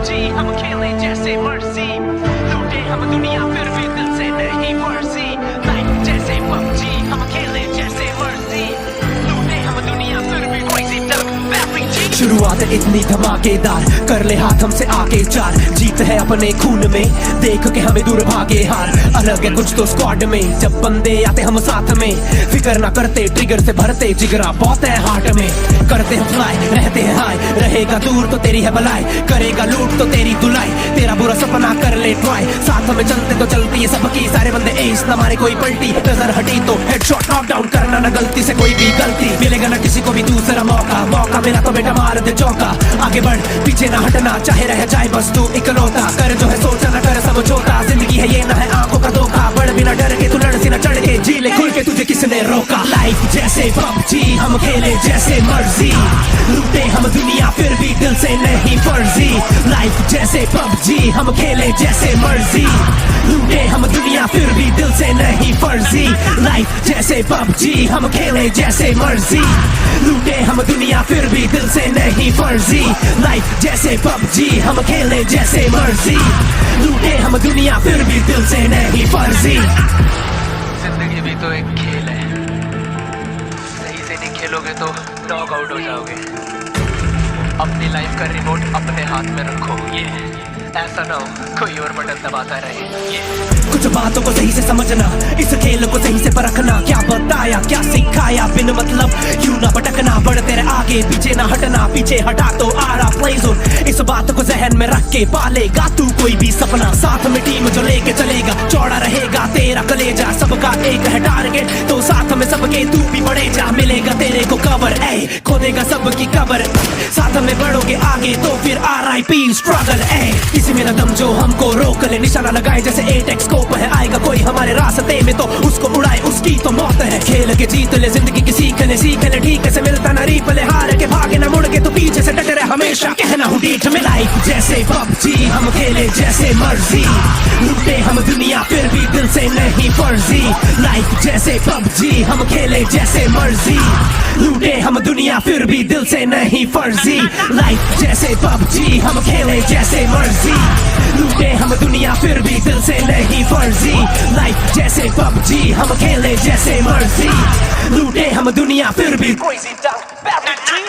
PUBG हम खेले जैसे मर्जी, लूटे हम दुनिया फिर भी दिल से नहीं मर्जी। लाइफ जैसे पबजी हम खेले जैसे मर्जी, लूटे हम दुनिया फिर भी crazy duck valley G। शुरुआत इतनी धमाकेदार, कर ले हाथ हमसे आके चार, जीत है अपने खून में, देख के हमें दूर भागे हार। अलग है कुछ तो स्क्वाड में, जब बंदे आते हम साथ में, फिक्र ना करते ट्रिगर से भरते जिगरा बहुत है हार्ट में। करते हम फ्लाई रहते हैं हाई, रहेगा दूर तो तेरी है भलाई, करेगा लूट तो तेरी धुलाई, तेरा बुरा सपना कर ले ट्राई। साथ में चलते तो चलती है सबकी, सारे बंदे एस ना मारे कोई पलटी, नजर हटी तो हेडशॉट नॉक डाउन करना ना गलती से कोई भी गलती, मिलेगा ना किसी को भी दूसरा मौका, मौका मिला तो बेटा मार दे चौका। आगे बढ़ पीछे ना हटना, चाहे रह जाए बस तू इकलौता, कर जो है सोचा ना कर समझौता, जिंदगी है ये ना है आंखों का धोखा, बढ़ बिना डर के तू लड़ सी ना चढ़ के, जी ले खुल के तुझे किसने रोका। लाइफ जैसे पबजी हम खेले जैसे मर्जी, लूटे हम दुनिया फिर भी दिल से नहीं फर्जी। लाइफ जैसे पबजी हम खेले जैसे मर्जी, लूटे हम दुनिया फिर भी दिल से नहीं फर्जी। लाइफ जैसे पबजी हम खेले जैसे मर्जी, लूटे हम दुनिया फिर भी दिल से नहीं फर्जी। लाइफ जैसे पबजी हम खेले जैसे मर्जी, लूटे हम दुनिया फिर भी दिल से नहीं फर्जी। जिंदगी भी तो एक खेल है, सही से नहीं खेलोगे तो नॉक आउट हो जाओगे। अपनी लाइफ का रिमोट अपने हाथ में रखो, ये ऐसा ना हो कोई और बटन दबाता रहे। ये कुछ बातों को सही से समझना, इस खेल को सही से परखना, क्या बताया क्या सिखाया बिन मतलब क्यों ना भटकना, बढ़ तेरे आगे पीछे ना हटना, पीछे हटा तो आ रहा प्ले जोन। इस बात को जहन में रख के पालेगा तू कोई भी सपना, साथ में टीम जो लेके चलेगा, चौड़ा रहेगा तेरा कलेजा, सबका एक है टारगेट तो साथ में सबके तू भी बढ़े जा, मिलेगा तेरे को कवर ए, खोदेगा सबकी कबर, साथ में बढ़ोगे आगे तो फिर RIP स्ट्रगल ए। किसी में न दम जो हमको रोक ले, निशाना लगाए जैसे 8x स्कोप है, आएगा कोई हमारे रास्ते में तो उसको उड़ाए उसकी तो मौत है। खेल के जीत ले जिंदगी की सीख ले ठीक से मिलता ना रीप ले, हार के भागे ना मुड़ के तो पीछे से डटे रहे हमेशा, कहना हूँ डीठ में। लाइफ जैसे पबजी हम खेले जैसे मर्जी, लूटे हम दुनिया फिर भी दिल से नहीं फर्जी। लाइफ जैसे पबजी हम खेले जैसे मर्जी, लूटे हम दुनिया फिर भी दिल से नहीं फर्जी। लाइफ जैसे पबजी हम खेले जैसे मर्जी, लूटे हम दुनिया फिर भी दिल से नहीं फर्जी। लाइफ जैसे पबजी हम खेले जैसे मर्जी, लूटे हम दुनिया फिर भी crazy duck valley G।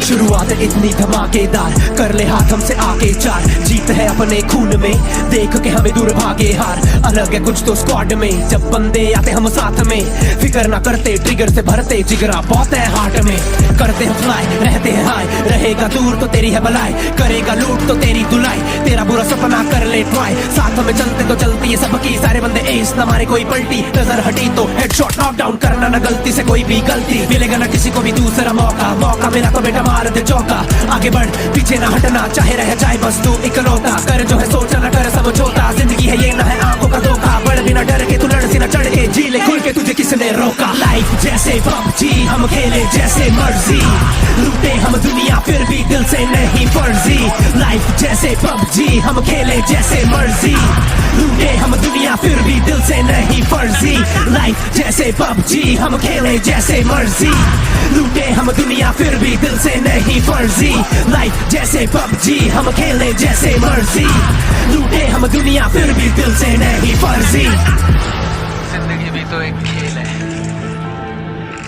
शुरुआत इतनी धमाकेदार, कर ले हाथ हमसे आके चार, जीत है अपने खून में, देख के हमें दूर भागे हार। अलग है कुछ तो स्क्वाड में, जब बंदे आते हम साथ में, फिक्र ना करते ट्रिगर से भरते जिगरा बहुत है हार्ट में। करते हम फ्लाई रहते हैं हाई, रहेगा दूर तो तेरी है भलाई, करेगा लूट तो तेरी धुलाई, तेरा बुरा सपना कर ले ट्राई। साथ में चलते तो चलती है सबकी, सारे बंदे एस ना मारे कोई पलटी, नजर हटी तो हेडशॉट नॉक डाउन करना ना गलती से कोई भी गलती, मिलेगा ना किसी को भी दूसरा मौका, मौका मिला तो बेटा मार दे चौका। आगे बढ़ पीछे ना हटना, चाहे रह जाए बस तू इकलौता, कर जो है सोचा ना कर समझौता, जिंदगी है ये ना है आंखों का धोखा, बढ़ बिना डर के तू लड़ सी ना चढ़ के, जी ले खुल के तुझे किसने रोका। लाइफ जैसे पबजी हम खेले जैसे मर्जी, लूटे हम दुनिया फिर भी दिल से नहीं फर्जी। लाइफ जैसे पबजी हम खेले जैसे मर्जी, लूटे हम दुनिया फिर भी दिल से नहीं फर्जी। लाइफ जैसे पबजी हम खेले जैसे मर्जी, लूटे हम दुनिया फिर भी दिल से नहीं फर्जी। लाइफ जैसे पबजी हम खेले जैसे मर्जी, लूटे हम दुनिया फिर भी दिल से नहीं फर्जी। जिंदगी भी तो एक खेल है,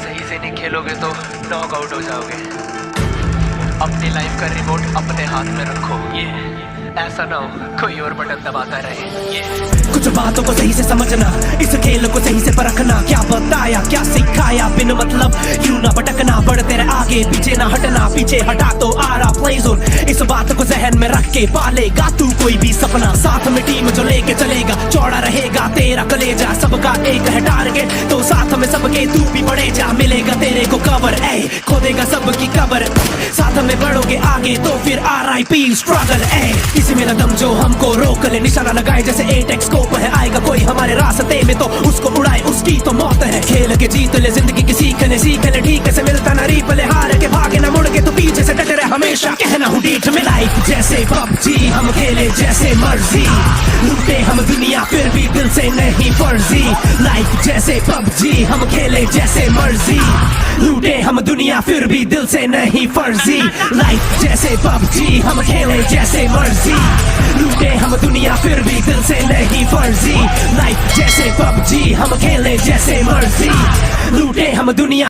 सही से नहीं खेलोगे तो नॉक आउट हो जाओगे। अपनी लाइफ का रिमोट अपने हाथ में रखो, ये ऐसा ना हो कोई और बटन दबाता रहे। ये कुछ बातों को सही से समझना, इस खेल को सही से परखना, क्या बताया क्या सिखाया बिन मतलब क्यों ना भटकना, बढ़ तेरे आगे पीछे ना हटना, पीछे हटा तो आ रहा प्ले जोन। इस बात को जहन में रख के पालेगा तू कोई भी सपना, साथ में टीम जो लेके चलेगा, चौड़ा रहेगा तेरा कलेजा, सबका एक है टारगेट तो साथ में सबके तू भी बढ़े जा, मिलेगा तेरे को कवर ए, खोदेगा सबकी कबर, साथ में बढ़ोगे आगे तो फिर RIP स्ट्रगल ए। किसी में न दम जो हमको रोक ले, निशाना लगाए जैसे 8x स्कोप है, आएगा कोई हमारे रास्ते में तो उसको उड़ाए उसकी तो मौत है। खेल के जीत ले जिंदगी की सीख ले ठीक से मिलता ना रीप ले, हार के भागे ना मुड़ के तो पीछे से डटे रहे हमें। हमेशा कहना हूँ डीठ में लाइफ जैसे पबजी हम खेले जैसे मर्जी लूटे हम दुनिया फिर भी दिल से नहीं फर्जी लाइफ जैसे पबजी हम खेले जैसे मर्जी लूटे हम दुनिया फिर भी दिल से नहीं फर्जी लाइफ जैसे पबजी हम खेले जैसे मर्जी लूटे हम दुनिया फिर भी दिल से नहीं फर्जी लाइफ जैसे पबजी हम खेले जैसे मर्जी लूटे हम दुनिया